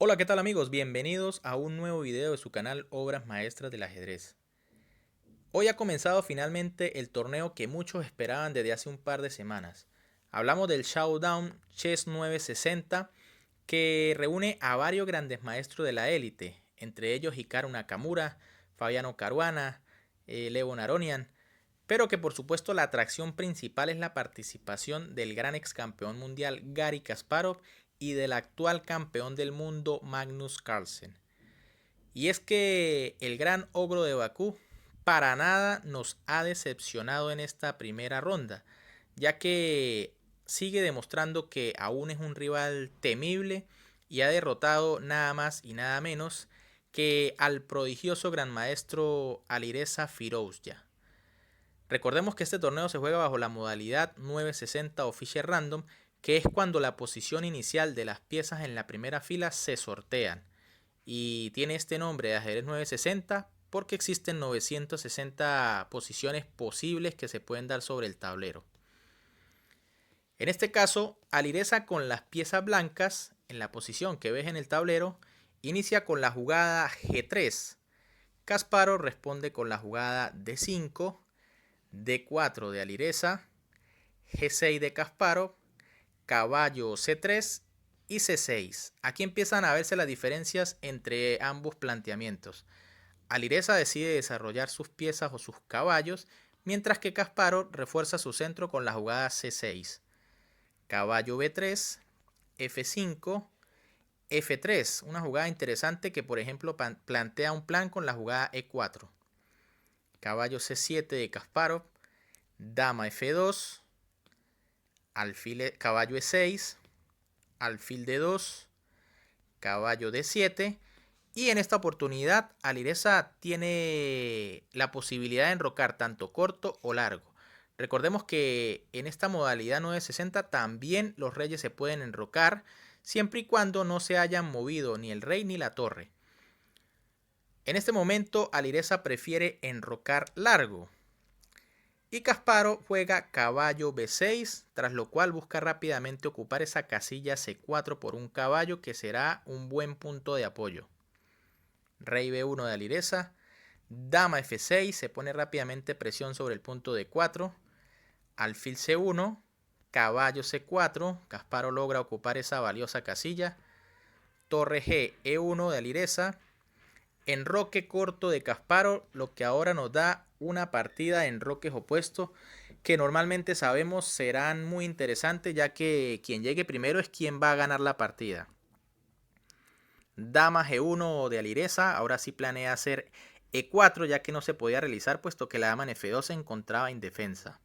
Hola, ¿qué tal amigos? Bienvenidos a un nuevo video de su canal Obras Maestras del Ajedrez. Hoy ha comenzado finalmente el torneo que muchos esperaban desde hace un par de semanas. Hablamos del Showdown Chess 960 que reúne a varios grandes maestros de la élite, entre ellos Hikaru Nakamura, Fabiano Caruana, Leo Naronian, pero que por supuesto la atracción principal es la participación del gran ex campeón mundial Garry Kasparov y del actual campeón del mundo Magnus Carlsen. Y es que el gran ogro de Bakú para nada nos ha decepcionado en esta primera ronda, ya que sigue demostrando que aún es un rival temible y ha derrotado nada más y nada menos que al prodigioso gran maestro Alireza Firouzja. Recordemos que este torneo se juega bajo la modalidad 960 o Fischer Random, que es cuando la posición inicial de las piezas en la primera fila se sortean. Y tiene este nombre de ajedrez 960 porque existen 960 posiciones posibles que se pueden dar sobre el tablero. En este caso, Alireza con las piezas blancas en la posición que ves en el tablero inicia con la jugada G3. Kasparov responde con la jugada D5, D4 de Alireza, G6 de Kasparov, caballo C3 y C6. Aquí empiezan a verse las diferencias entre ambos planteamientos. Alireza decide desarrollar sus piezas o sus caballos, mientras que Kasparov refuerza su centro con la jugada C6. Caballo B3, F5, F3, una jugada interesante que por ejemplo plantea un plan con la jugada E4. Caballo C7 de Kasparov, dama F2, alfil, caballo E6, alfil D2, caballo D7. Y en esta oportunidad Alireza tiene la posibilidad de enrocar tanto corto o largo. Recordemos que en esta modalidad 960 también los reyes se pueden enrocar siempre y cuando no se hayan movido ni el rey ni la torre. En este momento Alireza prefiere enrocar largo. Y Kasparov juega caballo B6, tras lo cual busca rápidamente ocupar esa casilla C4 por un caballo que será un buen punto de apoyo. Rey B1 de Alireza, dama F6, se pone rápidamente presión sobre el punto D4, alfil C1, caballo C4, Kasparov logra ocupar esa valiosa casilla, torre G, E1 de Alireza, enroque corto de Kasparov, lo que ahora nos da una partida de enroques opuestos que normalmente sabemos serán muy interesantes, ya que quien llegue primero es quien va a ganar la partida. Dama G1 de Alireza, ahora sí planea hacer E4, ya que no se podía realizar puesto que la dama en F2 se encontraba indefensa.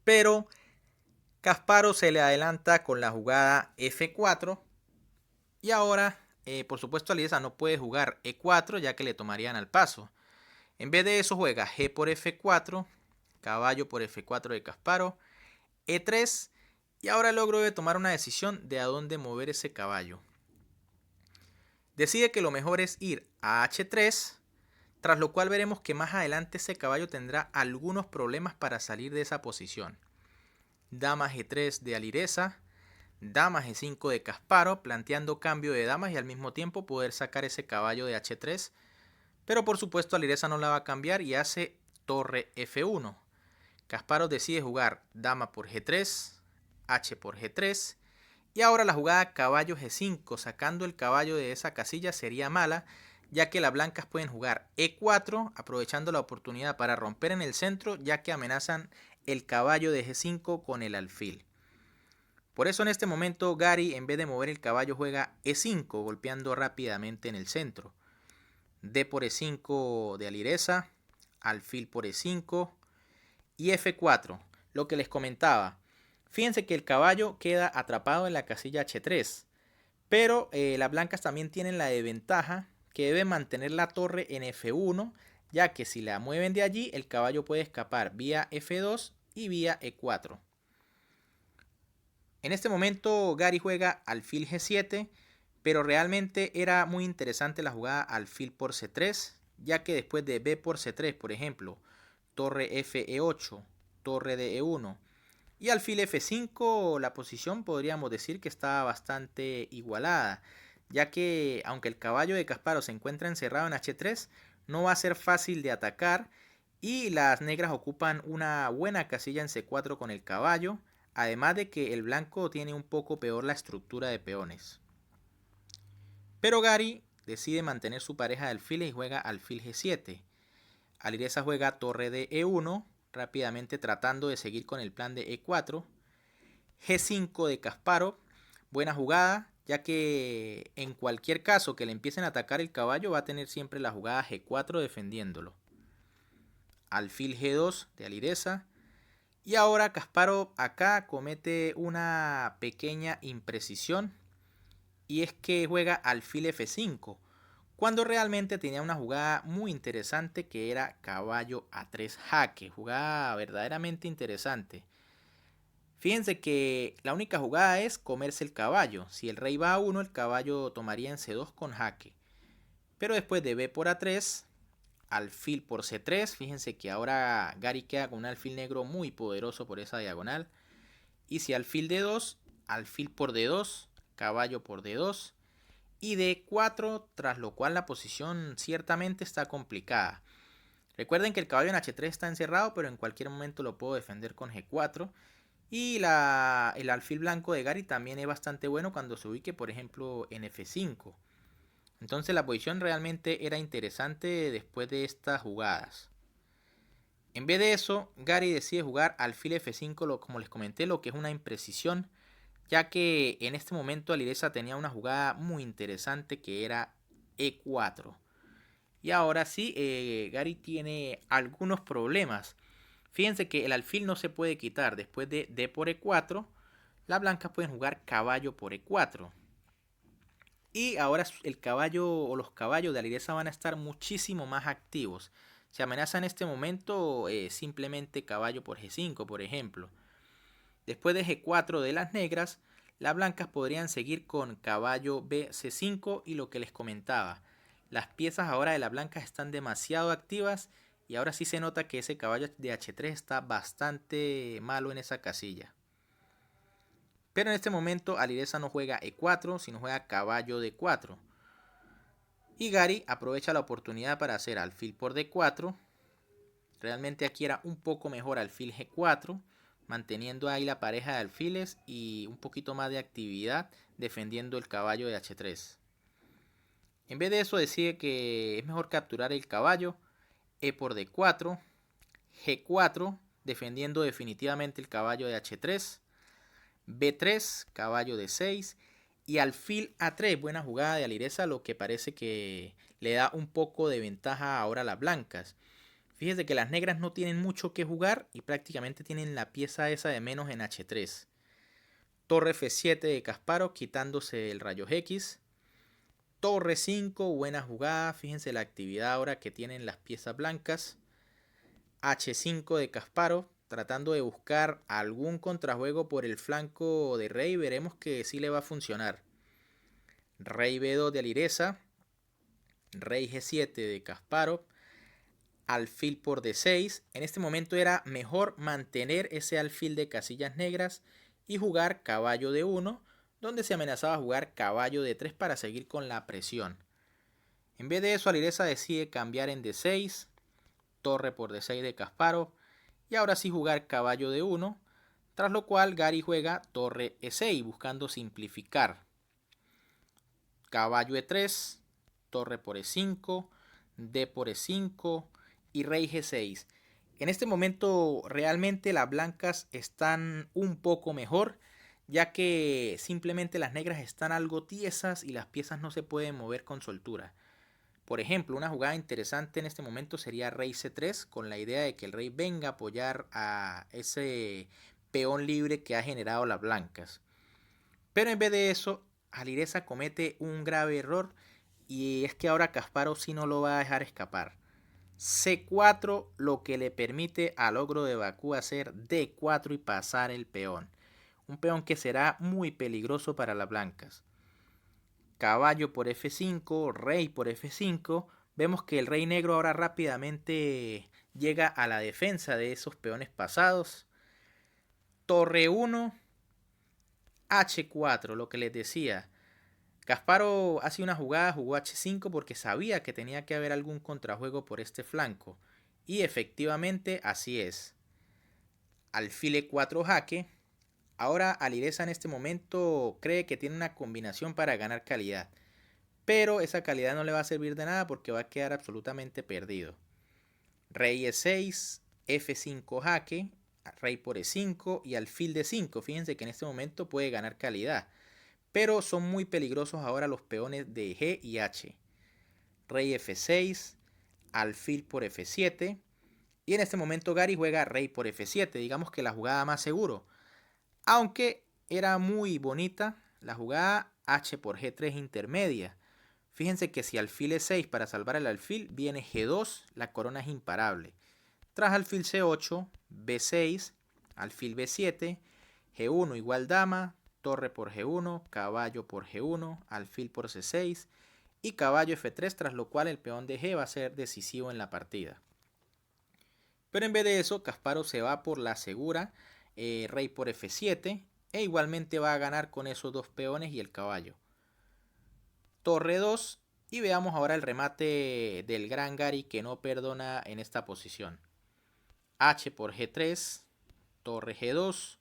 Pero Kasparov se le adelanta con la jugada F4 y ahora, por supuesto, Alireza no puede jugar E4 ya que le tomarían al paso. En vez de eso juega G por F4, caballo por F4 de Kasparov, E3 y ahora el ogro debe tomar una decisión de a dónde mover ese caballo. Decide que lo mejor es ir a H3, tras lo cual veremos que más adelante ese caballo tendrá algunos problemas para salir de esa posición. Dama G3 de Alireza, dama G5 de Kasparov, planteando cambio de damas y al mismo tiempo poder sacar ese caballo de H3, pero por supuesto Alireza no la va a cambiar y hace torre F1. Kasparov decide jugar dama por G3, H por G3 y ahora la jugada caballo G5 sacando el caballo de esa casilla sería mala, ya que las blancas pueden jugar E4 aprovechando la oportunidad para romper en el centro, ya que amenazan el caballo de G5 con el alfil. Por eso en este momento Garry, en vez de mover el caballo, juega E5 golpeando rápidamente en el centro. D por E5 de Alireza, alfil por E5 y F4, lo que les comentaba. Fíjense que el caballo queda atrapado en la casilla H3, pero las blancas también tienen la desventaja que deben mantener la torre en F1, ya que si la mueven de allí, el caballo puede escapar vía F2 y vía E4. En este momento Garry juega alfil G7, pero realmente era muy interesante la jugada alfil por C3, ya que después de B por C3, por ejemplo, torre F E8, torre de E1 Y alfil F5 la posición podríamos decir que está bastante igualada, ya que aunque el caballo de Kasparov se encuentra encerrado en H3, no va a ser fácil de atacar y las negras ocupan una buena casilla en C4 con el caballo, además de que el blanco tiene un poco peor la estructura de peones. Pero Gary decide mantener su pareja de alfiles y juega alfil G7. Alireza juega torre de E1, rápidamente tratando de seguir con el plan de E4. G5 de Kasparov, buena jugada, ya que en cualquier caso que le empiecen a atacar el caballo va a tener siempre la jugada G4 defendiéndolo. Alfil G2 de Alireza. Y ahora Kasparov acá comete una pequeña imprecisión, y es que juega alfil F5, cuando realmente tenía una jugada muy interesante que era caballo A3 jaque, jugada verdaderamente interesante. Fíjense que la única jugada es comerse el caballo. Si el rey va a 1, el caballo tomaría en C2 con jaque. Pero después de B por A3, alfil por C3, fíjense que ahora Gary queda con un alfil negro muy poderoso por esa diagonal. Y si alfil D2, alfil por D2, caballo por D2 y D4, tras lo cual la posición ciertamente está complicada. Recuerden que el caballo en H3 está encerrado, pero en cualquier momento lo puedo defender con G4. Y el alfil blanco de Gary también es bastante bueno cuando se ubique, por ejemplo, en F5. Entonces la posición realmente era interesante después de estas jugadas. En vez de eso, Gary decide jugar alfil F5, como les comenté, lo que es una imprecisión, ya que en este momento Alireza tenía una jugada muy interesante que era E4. Y ahora sí, Gary tiene algunos problemas. Fíjense que el alfil no se puede quitar. Después de D por E4, las blancas pueden jugar caballo por E4. Y ahora el caballo o los caballos de Alireza van a estar muchísimo más activos. Se amenaza en este momento simplemente caballo por G5, por ejemplo. Después de G4 de las negras, las blancas podrían seguir con caballo B C5 y lo que les comentaba. Las piezas ahora de las blancas están demasiado activas y ahora sí se nota que ese caballo de H3 está bastante malo en esa casilla. Pero en este momento Alireza no juega E4, sino juega caballo D4. Y Gary aprovecha la oportunidad para hacer alfil por D4. Realmente aquí era un poco mejor alfil G4, manteniendo ahí la pareja de alfiles y un poquito más de actividad defendiendo el caballo de H3. En vez de eso decide que es mejor capturar el caballo, E por D4, G4, defendiendo definitivamente el caballo de H3, B3, caballo D6 y alfil A3, buena jugada de Alireza, lo que parece que le da un poco de ventaja ahora a las blancas. Fíjense que las negras no tienen mucho que jugar y prácticamente tienen la pieza esa de menos en H3. Torre F7 de Kasparov quitándose el rayo X. Torre 5, buena jugada. Fíjense la actividad ahora que tienen las piezas blancas. H5 de Kasparov tratando de buscar algún contrajuego por el flanco de rey. Veremos que sí le va a funcionar. Rey B2 de Alireza. Rey G7 de Kasparov. Alfil por D6. En este momento era mejor mantener ese alfil de casillas negras y jugar caballo D1, donde se amenazaba jugar caballo D3 para seguir con la presión. En vez de eso, Alireza decide cambiar en D6, torre por D6 de Kasparov, y ahora sí jugar caballo D1, tras lo cual Gary juega torre E6, buscando simplificar. Caballo E3, torre por E5, D por E5 y rey G6. En este momento realmente las blancas están un poco mejor, ya que simplemente las negras están algo tiesas y las piezas no se pueden mover con soltura. Por ejemplo, una jugada interesante en este momento sería rey C3, con la idea de que el rey venga a apoyar a ese peón libre que ha generado las blancas. Pero en vez de eso, Alireza comete un grave error, y es que ahora Kasparov sí no lo va a dejar escapar. C4, lo que le permite al ogro de Bakú hacer D4 y pasar el peón. Un peón que será muy peligroso para las blancas. Caballo por F5, rey por F5. Vemos que el rey negro ahora rápidamente llega a la defensa de esos peones pasados. Torre 1, H4, lo que les decía. Kasparov hace una jugada, jugó H5 porque sabía que tenía que haber algún contrajuego por este flanco. Y efectivamente así es. Alfil E4 jaque. Ahora Alireza en este momento cree que tiene una combinación para ganar calidad. Pero esa calidad no le va a servir de nada porque va a quedar absolutamente perdido. Rey E6, F5 jaque, rey por E5 y alfil D5. Fíjense que en este momento puede ganar calidad. Pero son muy peligrosos ahora los peones de G y H. Rey F6, alfil por F7. Y en este momento Gary juega rey por F7. Digamos que la jugada más seguro. Aunque era muy bonita la jugada H por G3 intermedia. Fíjense que si alfil E6 para salvar el alfil, viene G2, la corona es imparable. Tras alfil C8, B6, alfil B7, G1 igual dama, torre por G1, caballo por G1, alfil por C6 y caballo F3, tras lo cual el peón de G va a ser decisivo en la partida. Pero en vez de eso, Kasparov se va por la segura, rey por F7, e igualmente va a ganar con esos dos peones y el caballo. Torre 2, y veamos ahora el remate del gran Gary que no perdona en esta posición. H por G3, torre G2,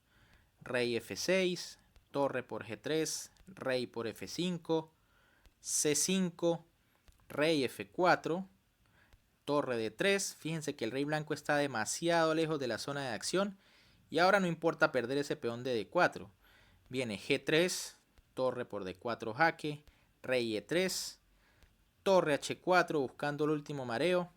rey F6, torre por G3, rey por F5, C5, rey F4, torre D3. Fíjense que el rey blanco está demasiado lejos de la zona de acción y ahora no importa perder ese peón de D4. Viene G3, torre por D4 jaque, rey E3, torre H4 buscando el último mareo.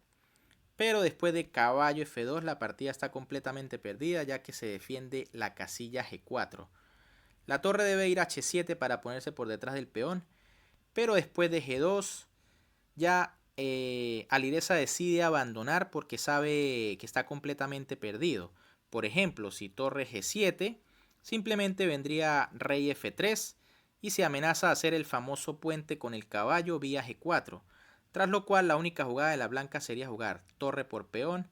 Pero después de caballo F2 la partida está completamente perdida ya que se defiende la casilla G4. La torre debe ir a H7 para ponerse por detrás del peón. Pero después de G2 ya Alireza decide abandonar porque sabe que está completamente perdido. Por ejemplo, si torre G7, simplemente vendría rey F3 y se amenaza a hacer el famoso puente con el caballo vía G4. Tras lo cual la única jugada de la blanca sería jugar torre por peón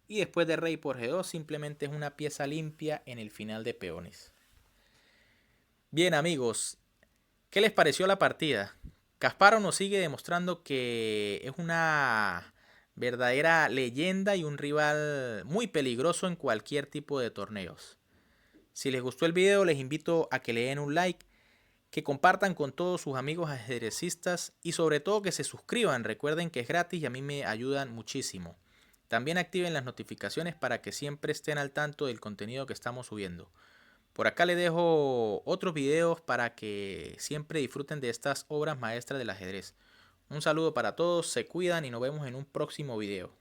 y después de rey por G2 simplemente es una pieza limpia en el final de peones. Bien amigos, ¿qué les pareció la partida? Kasparov nos sigue demostrando que es una verdadera leyenda y un rival muy peligroso en cualquier tipo de torneos. Si les gustó el video les invito a que le den un like, que compartan con todos sus amigos ajedrecistas y sobre todo que se suscriban. Recuerden que es gratis y a mí me ayudan muchísimo. También activen las notificaciones para que siempre estén al tanto del contenido que estamos subiendo. Por acá les dejo otros videos para que siempre disfruten de estas obras maestras del ajedrez. Un saludo para todos, se cuidan y nos vemos en un próximo video.